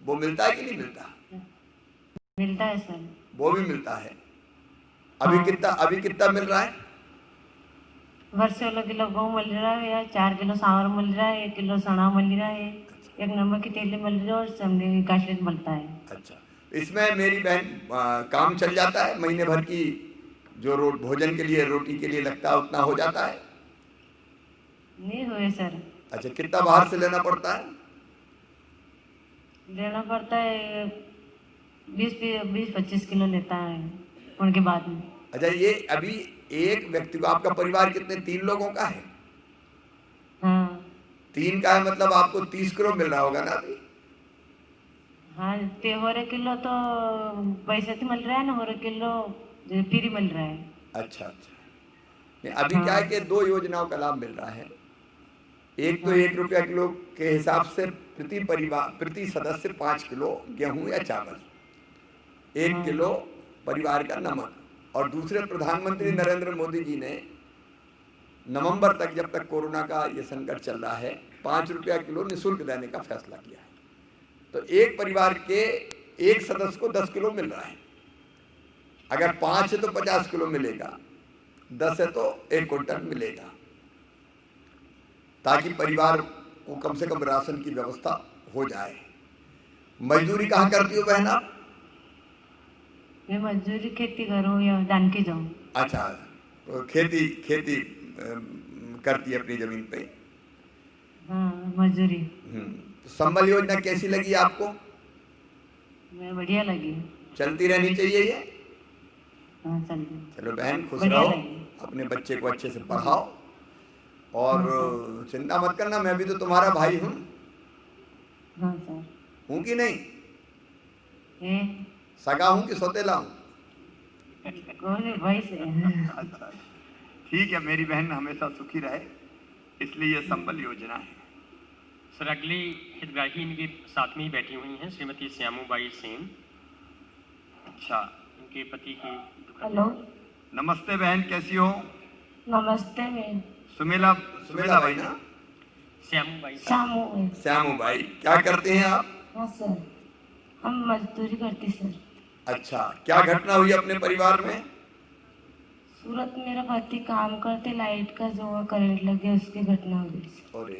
वो मिलता है कि नहीं मिलता? मिलता है सर। वो भी मिलता है। अभी कितना मिल रहा है? वर्षोला किलो गहूँ मिल रहा है, या 4 किलो सांवर मिल रहा है, 1 किलो चना मिल रहा है, 1 नमक की तेली मिल रही है, और समझे काशलेट मिलता है। अच्छा, इसमें मेरी बहन काम चल जाता है महीने भर की, जो भोजन के लिए, रोटी के लिए लगता है, उतना हो जाता है? नहीं हुए सर। अच्छा, कितना बाहर से लेना पड़ता है? लेना पड़ता है 20-25 किलो लेता है उनके बाद में। अच्छा, ये अभी एक व्यक्ति को, आपका परिवार कितने, 3 लोगों का है? हाँ 3 का है, मतलब आपको 30 किलो मिल रहा होगा ना अभी? हाँ, ते हो रहे किलो तो पैसे तो मिल रहा है ना, हो रहे किलो फ्री मिल रहा है। अच्छा अच्छा। नहीं, अभी क्या है कि 2 योजनाओं का लाभ मिल रहा है। एक तो 1 रुपया किलो के हिसाब से प्रति सदस्य 5 किलो गेहूं या चावल, 1 किलो परिवार का नमक, और दूसरे प्रधानमंत्री नरेंद्र मोदी जी ने नवंबर तक, जब तक कोरोना का ये संकट चल रहा है, 5 रुपया किलो निःशुल्क देने का फैसला किया है। तो एक परिवार के एक सदस्य को 10 किलो मिल रहा है। अगर 5 है तो 50 किलो मिलेगा, 10 है तो 1 क्विंटल मिलेगा, ताकि परिवार को कम से कम राशन की व्यवस्था हो जाए। मजदूरी कहाँ करती हो बहन आप? मैं मजदूरी खेती करूँ या दान की जाऊँ? अच्छा, तो खेती खेती करती है अपनी जमीन पे। हाँ मजदूरी। तो संबल योजना कैसी लगी आपको? मैं बढ़िया लगी। चलती रहनी चाहिए ये। हाँ चलिए। चलो बहन, खुश बढ़िया रहो, लगी। अपने बच्चे को अच्छे से पढ़ाओ, और हाँ सर। चिंता मत करना, मैं भी तो तुम्हारा भाई हूँ। हाँ सर। हूँ कि नहीं? ये सगा हूँ कि सौतेला हूँ? कौन है भाई से? अच्छा, ठीक है, मेरी बहन हमेशा सुखी रहे, इसलिए ये संबल योजना है। सर अगली हितग्राही इनके साथ में ही बैठी हुई हैं, श्रीमती श्यामूबाई सेन। अच्छा, इनके पति की हेलो नमस्ते बहन, कैसी हो? नमस्ते। मैं सुमेला सुमेला भाई ना? श्यामूबाई। शामू है। श्यामू भाई, क्या करते हैं आप? हाँ सर, हम मजदूरी करते सर। अच्छा, क्या घटना हुई अपने परिवार में? सूरत मेरा पति काम करते, लाइट का जो करंट लग गया, उसकी घटना हुई सर। और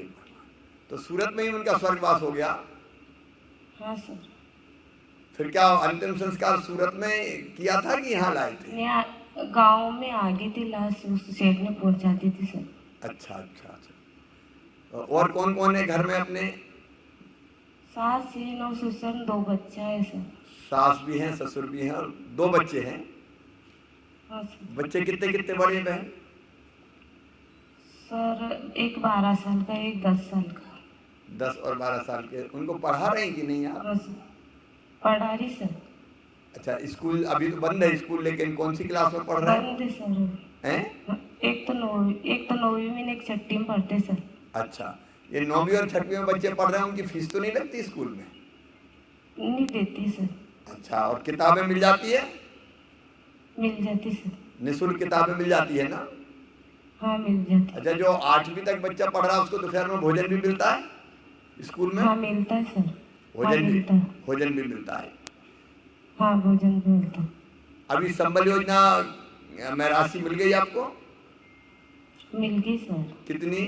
तो सूरत में ही उनका स्वर्गवास हो गया? हाँ सर। फिर क्या अंतिम संस्कार सूरत में किया था कि यहाँ लाए थे? मैं गांव में आ गई थी, लाश उस सेठ ने पहुंचा दी थी सर। अच्छा अच्छा अच्छा। और कौन कौन है घर में अपने? सास है, 9 ससुर, 2 बच्चा है सर। सास भी हैं, ससुर भी हैं, और 2 बच्चे हैं। हाँ सर। बच्चे कितने कितने बड़े हैं बहन? सर एक 12 साल का, एक 10 साल का। 10 और 12 साल के। उनको पढ़ा रहे हैं कि नहीं आप? हाँ सर, पढ़ा रही सर। अच्छा, स्कूल अभी तो बंद है स्कूल, लेकिन कौन सी क्लास में पढ़ रहे हैं? बंद है सर। हैं? एक तो 9वीं में, एक 6ठी में पढ़ते सर। अच्छा, ये 9वीं और 6वीं में बच्चे पढ़ रहे हैं, उनकी फीस तो नहीं लगती स्कूल में? नहीं देती सर। अच्छा, और किताबें मिल जाती है? मिल जाती सर। निःशुल्क किताबें मिल जाती है ना? हाँ मिल जाती। अच्छा, जो 8वीं तक बच्चा पढ़ रहा है उसको दोपहर में भोजन भी मिलता है स्कूल में? हाँ मिलता है सर। हाँ भोजन भी मिलता है। भोजन भी मिलता है। हाँ भोजन भी मिलता है। अभी संबल योजना में राशि मिल गई आपको? मिल गई सर। कितनी?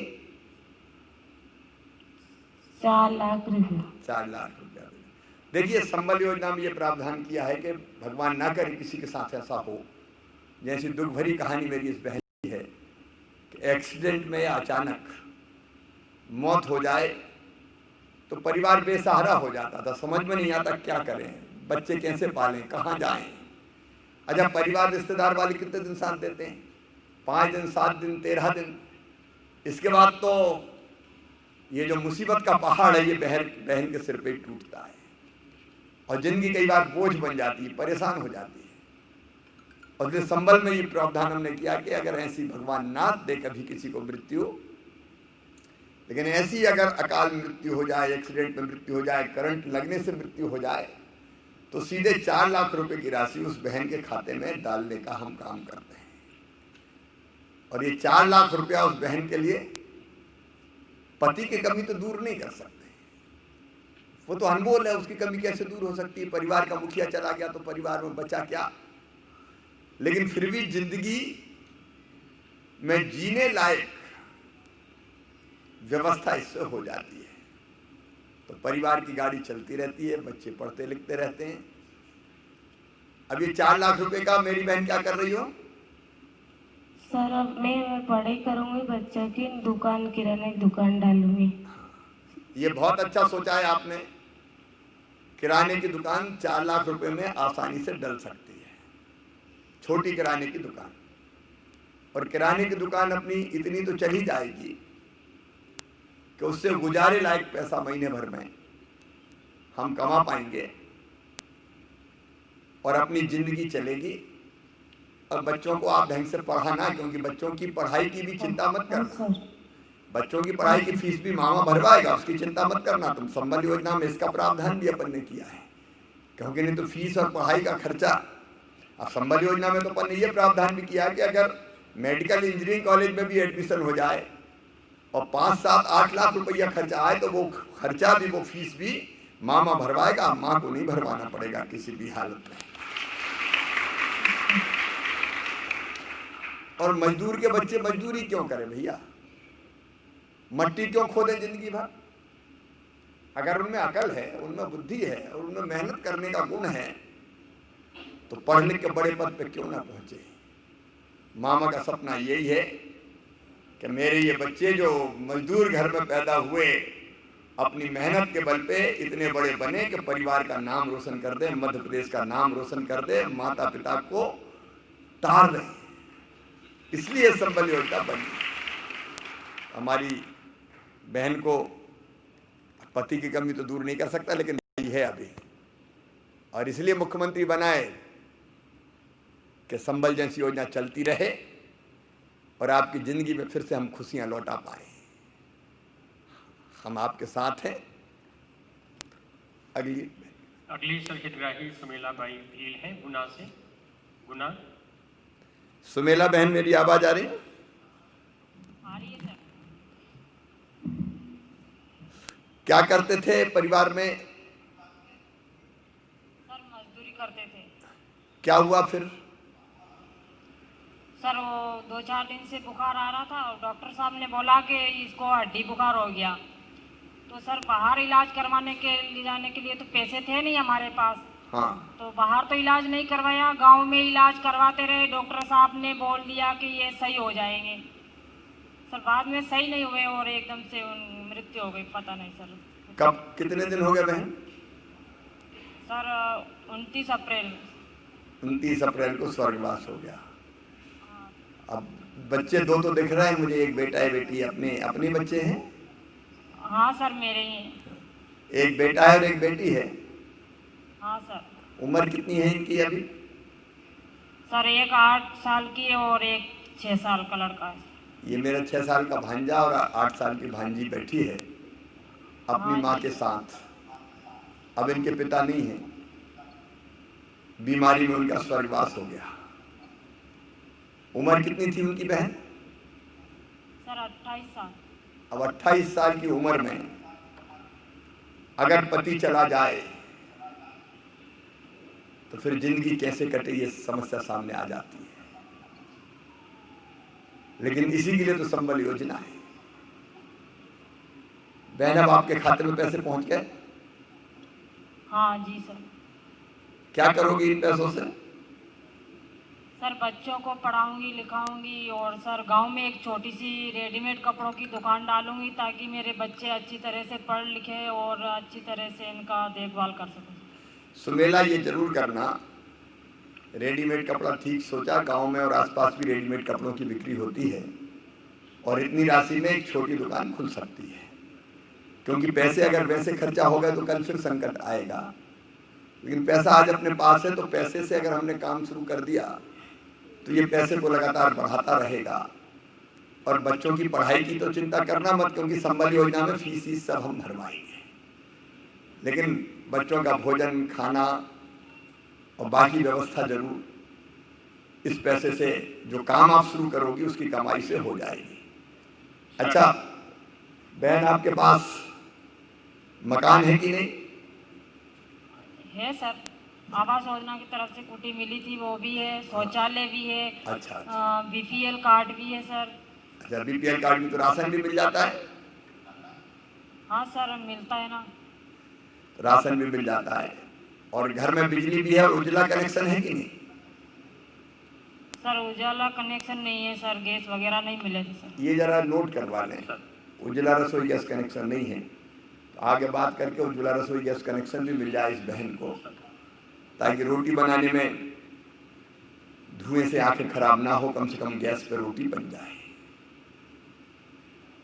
4 लाख रुपया। 4 लाख रुपया। देखिए, संबल योजना में ये प्रावधान किया है कि भगवान ना करे किसी के साथ ऐसा हो, जैसी दुख भरी कहानी मेरी इस बहन की है कि एक्सीडेंट में अचानक मौत हो जाए तो परिवार बेसहारा हो जाता था, समझ में नहीं आता क्या करें, बच्चे कैसे पालें, कहाँ जाएं। अच्छा, परिवार रिश्तेदार वाले कितने दिन साथ देते हैं? 5 दिन, 7 दिन, 13 दिन। इसके बाद तो ये जो मुसीबत का पहाड़ है, ये बहन के सिर पे टूटता है, और जिंदगी कई बार बोझ बन जाती है, परेशान हो जाती है। और इस संबल में ये प्रावधान हमने किया कि अगर ऐसी भगवान ना दे कभी किसी को मृत्यु, लेकिन ऐसी अगर अकाल मृत्यु हो जाए, एक्सीडेंट में मृत्यु हो जाए, करंट लगने से मृत्यु हो जाए, तो सीधे 4 लाख रुपए की राशि उस बहन के खाते में डालने का हम काम करते हैं। और ये 4 लाख रुपया उस बहन के लिए, पति की कमी तो दूर नहीं कर सकते, वो तो अनमोल है, उसकी कमी कैसे दूर हो सकती है। परिवार का मुखिया चला गया तो परिवार में बचा क्या। लेकिन फिर भी जिंदगी में जीने लायक व्यवस्था इससे हो जाती है, तो परिवार की गाड़ी चलती रहती है, बच्चे पढ़ते लिखते रहते हैं। अब ये 4 लाख रुपए का मेरी बहन क्या कर रही हो? सर अब मैं पढ़ाई करूंगी, बच्चों की दुकान, किराने की दुकान डालूंगी। ये बहुत अच्छा सोचा है आपने। किराने की दुकान 4 लाख रुपए में आसानी से डल सकती है, छोटी किराने की दुकान। और किराने की दुकान अपनी इतनी तो चली जाएगी कि उससे गुजारे लायक पैसा महीने भर में हम कमा पाएंगे और अपनी जिंदगी चलेगी। और बच्चों को आप ढंग से पढ़ाना, क्योंकि बच्चों की पढ़ाई की भी चिंता मत करना। बच्चों की पढ़ाई की फीस भी मामा भरवाएगा, उसकी चिंता मत करना तुम। संबल योजना में इसका प्रावधान भी अपन ने किया है, क्योंकि नहीं तो फीस और पढ़ाई का खर्चा। अब संबल योजना में तो अपन ने यह प्रावधान भी किया है कि अगर मेडिकल इंजीनियरिंग कॉलेज में भी एडमिशन हो जाए और 5, 7, 8 लाख रुपया खर्चा आए तो वो खर्चा भी, वो फीस भी मामा भरवाएगा, माँ को नहीं भरवाना पड़ेगा किसी भी हालत में। और मजदूर के बच्चे मजदूरी क्यों करें भैया? मट्टी क्यों खोदें जिंदगी भर? अगर उनमें अकल है, उनमें बुद्धि है और उनमें मेहनत करने का गुण है तो पढ़ लिख के बड़े पद पे क्यों ना पहुंचे। मामा का सपना यही है कि मेरे ये बच्चे जो मजदूर घर में पैदा हुए, अपनी मेहनत के बल पे इतने बड़े बने कि परिवार का नाम रोशन कर दे, मध्य प्रदेश का नाम रोशन कर दे, माता पिता को तार दे। इसलिए संबल योजना बनी। हमारी बहन को पति की कमी तो दूर नहीं कर सकता, लेकिन है अभी, और इसलिए मुख्यमंत्री बनाए कि संबल जैसी योजना चलती रहे और आपकी जिंदगी में फिर से हम खुशियां लौटा पाए। हम आपके साथ हैं। अगली सर हितग्राही सुमेला बाई भील है गुना से। गुना। सुमेला बहन, मेरी आवाज आ रही है? आ रही है सर। क्या करते थे परिवार में? सर मजदूरी करते थे। क्या हुआ फिर? सर वो 2-4 दिन से बुखार आ रहा था और डॉक्टर साहब ने बोला कि इसको हड्डी बुखार हो गया। तो सर बाहर इलाज करवाने के ले जाने के लिए तो पैसे थे नहीं हमारे पास। हाँ। तो बाहर तो इलाज नहीं करवाया, गांव में इलाज करवाते रहे। डॉक्टर साहब ने बोल दिया कि ये सही हो जाएंगे। सर बाद में सही नहीं हुए और एकदम से मृत्यु हो गई। पता नहीं सर कब, कितने दिन हो गए बहन? सर 29 अप्रैल। 29 अप्रैल को स्वर्गवास हो गया। अब बच्चे 2 तो दिख रहे हैं मुझे, एक बेटा है बेटी। अपने बच्चे हैं? हाँ सर मेरे ही हैं। एक बेटा है और एक बेटी है? हाँ सर। उम्र कितनी है इनकी अभी? सर एक 8 साल की है और एक 6 साल का लड़का है। ये मेरा 6 साल का भांजा और 8 साल की भांजी बैठी है अपनी माँ के साथ। अब इनके पिता नहीं है, बीमारी में उनका स्वर्गवास हो गया। उम्र कितनी थी उनकी बहन? सर 28 साल। अब 28 साल की उम्र में अगर पति चला जाए तो फिर जिंदगी कैसे कटे, ये समस्या सामने आ जाती है। लेकिन इसी के लिए तो संबल योजना है। बहन, अब आपके खाते में पैसे पहुंच गए? हाँ जी सर। क्या करोगी इन पैसों से? सर बच्चों को पढ़ाऊंगी लिखाऊंगी और सर गांव में एक छोटी सी रेडीमेड कपड़ों की दुकान डालूंगी ताकि मेरे बच्चे अच्छी तरह से पढ़ लिखे और अच्छी तरह से इनका देखभाल कर सकें। सुमेला, ये जरूर करना। रेडीमेड कपड़ा ठीक सोचा, गांव में और आसपास भी रेडीमेड कपड़ों की बिक्री होती है और इतनी राशि में एक छोटी दुकान खुल सकती है। क्योंकि पैसे अगर वैसे खर्चा हो गए तो कल फिर संकट आएगा। लेकिन पैसा आज अपने पास है तो पैसे से अगर हमने काम शुरू कर दिया तो ये पैसे को लगातार बढ़ाता रहेगा। और बच्चों की पढ़ाई की तो चिंता करना मत, क्योंकि संबल योजना में फीस सब हम भरवाएंगे। लेकिन बच्चों का भोजन, खाना और बाकी व्यवस्था जरूर इस पैसे से, जो काम आप शुरू करोगी उसकी कमाई से हो जाएगी। अच्छा बहन, आपके पास मकान है कि नहीं? है सर, आवास योजना की तरफ से कुटी मिली थी, वो भी है, शौचालय भी है। अच्छा। बीपीएल कार्ड भी है सर। अच्छा, बीपीएल कार्ड में तो राशन भी मिल जाता है? हाँ सर, मिलता है ना। राशन भी मिल जाता है, और घर में बिजली भी है, उज्ज्वला कनेक्शन है कि नहीं? सर उजाला कनेक्शन नहीं है सर, गैस वगैरह नहीं मिले थे सर। ये जरा नोट करवा लें, उज्ज्वला रसोई गैस कनेक्शन नहीं है, तो आगे बात करके उज्ज्वला रसोई गैस कनेक्शन भी मिल जाए इस बहन को, ताकि रोटी बनाने में धुएं से आंखें खराब ना हो, कम से कम गैस पे रोटी बन जाए।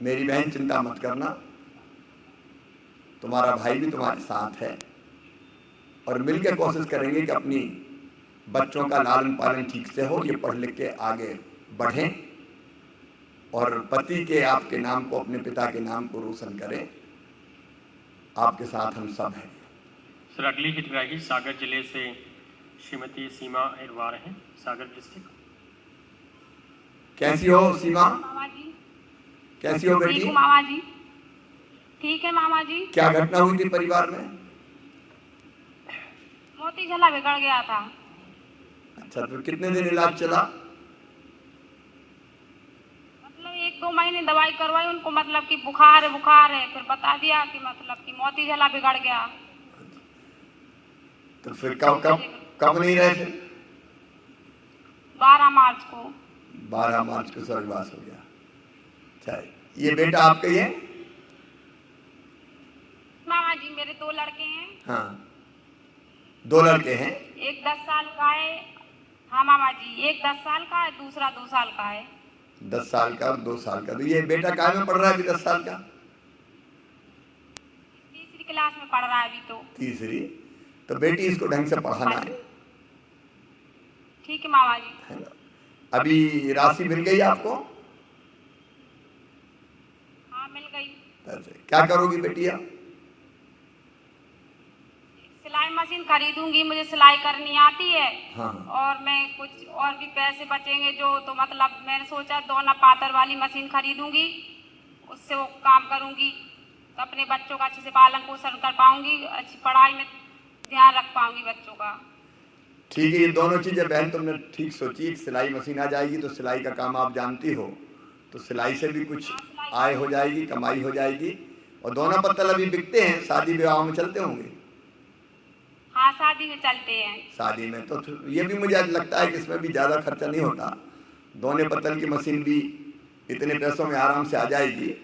मेरी बहन चिंता मत करना, तुम्हारा भाई भी तुम्हारे साथ है, और मिलकर कोशिश करेंगे कि अपनी बच्चों का लालन पालन ठीक से हो, ये पढ़ लिख के आगे बढ़ें और पति के आपके नाम को, अपने पिता के नाम को रोशन करें। आपके साथ हम सब हैं। सर अगली हितग्राही सागर जिले से श्रीमती सीमा अहिरवार हैं, सागर डिस्ट्रिक्ट। कैसी हो सीमा? मामा जी कैसी हो बेटी? ठीक हूँ मामा जी। ठीक है मामा जी। क्या घटना हुई थी परिवार में? मोती झला बिगड़ गया था। अच्छा, तो कितने दिन इलाज चला? मतलब 1-2 महीने दवाई करवाई उनको, मतलब कि बुखार है, फिर बता दिया कि मतलब कि मोती झला बिगड़ गया। तो फिर कब नहीं रहे थे? 12 मार्च को। 12 मार्च को स्वर्गवास हो गया। अच्छा, ये बेटा आपका ही है? मामा जी मेरे 2 लड़के हैं। हाँ, 2 लड़के हैं। एक 10 साल का है। हाँ मामा जी, एक 10 साल का है, दूसरा 2 साल का है। 10 साल का और 2 साल का। तो ये बेटा काय में पढ़ रहा है अभी 10 साल का? तीसरी क्लास में पढ़ रहा है अभी तो। तीसरी। तो बेटी इसको ढंग से पढ़ाना है। ठीक है मामा जी। है ना? अभी राशि मिल गई आपको? हाँ मिल गई। क्या करोगी बेटी आप? सिलाई मशीन खरीदूंगी, मुझे सिलाई करनी आती है। हाँ। और मैं कुछ और भी पैसे बचेंगे जो, तो मतलब मैंने सोचा दोना पातर वाली मशीन खरीदूंगी, उससे वो काम करूंगी तो अपने बच्चों का अच्छे से पालन पोषण कर पाऊंगी, अच्छी पढ़ाई में ध्यान रख पाऊंगी बच्चों का। ठीक है, ये दोनों चीजें बहन तुमने ठीक सोची। एक सिलाई मशीन आ जाएगी तो सिलाई का काम आप जानती हो, तो सिलाई से भी कुछ आय हो जाएगी, कमाई हो जाएगी। और दोनों पत्तल अभी बिकते हैं, शादी विवाह में चलते होंगे। हाँ शादी में चलते हैं। शादी में तो ये भी मुझे लगता है कि इसमें भी ज़्यादा खर्चा नहीं होता। दोने पत्तल की मशीन भी इतने पैसों में आराम से आ जाएगी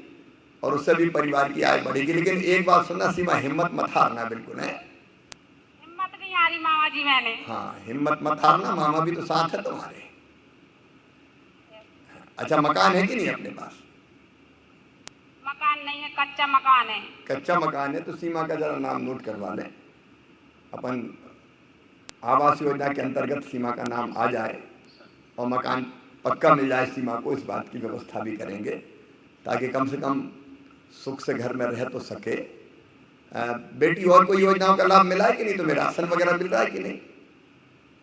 और उससे भी परिवार की आय बढ़ेगी। लेकिन एक बात सुनना सीमा, हिम्मत मत हारना बिल्कुल है। हिम्मत नहीं हारी मामा जी मैंने। हाँ, हिम्मत मत हारना, मामा भी तो साथ है तुम्हारे। अच्छा, मकान है कि नहीं अपने पास? मकान नहीं है, कच्चा मकान है। कच्चा मकान है तो सीमा का जरा नाम नोट करवा लें। अपन आवास योजना के अंतर्गत सीमा का नाम आ जाए और मकान पक्का मिल जाए सीमा को, इस बात की व्यवस्था भी करेंगे ताकि कम से कम सुख से घर में रह तो सके। बेटी और कोई योजनाओं का लाभ मिला है कि नहीं? तुम्हें राशन वगैरह मिल रहा है कि नहीं?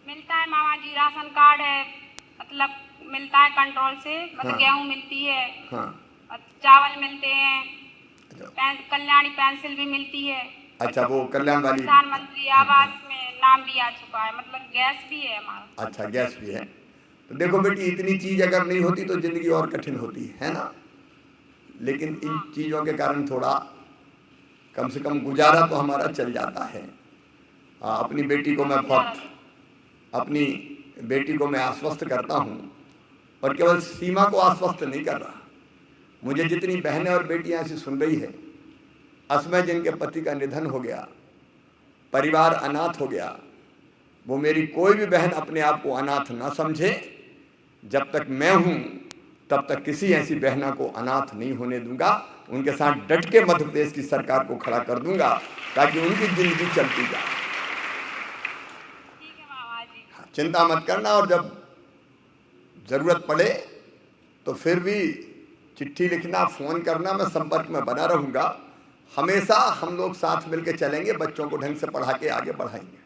मिलता है मामा जी, राशन कार्ड है, मतलब मिलता है कंट्रोल से, मतलब हाँ। गेहूँ मिलती है। हाँ। और चावल मिलते हैं। अच्छा। कल्याणी पेंसिल भी मिलती है। अच्छा, वो कल्याण वाली प्रधानमंत्री आवास में नाम भी आ चुका है, मतलब गैस भी है हमारा। अच्छा, गैस भी है। तो देखो बेटी, इतनी चीज अगर नहीं होती तो जिंदगी और कठिन होती है ना। लेकिन इन चीजों के कारण थोड़ा कम से कम गुजारा तो हमारा चल जाता है। अपनी बेटी को मैं आश्वस्त करता हूँ, और केवल सीमा को आश्वस्त नहीं कर रहा। मुझे जितनी बहनें और बेटियां ऐसी सुन रही है, असमय जिनके पति का निधन हो गया, परिवार अनाथ हो गया, वो मेरी कोई भी बहन अपने आप को अनाथ ना समझे। जब तक मैं हूं तब तक किसी ऐसी बहना को अनाथ नहीं होने दूंगा। उनके साथ डट के मध्य प्रदेश की सरकार को खड़ा कर दूंगा ताकि उनकी जिंदगी चलती जाए। ठीक है मामा जी। चिंता मत करना, और जब जरूरत पड़े तो फिर भी चिट्ठी लिखना, फोन करना, मैं संपर्क में बना रहूंगा। हमेशा हम लोग साथ मिलकर चलेंगे, बच्चों को ढंग से पढ़ा के आगे बढ़ाएंगे।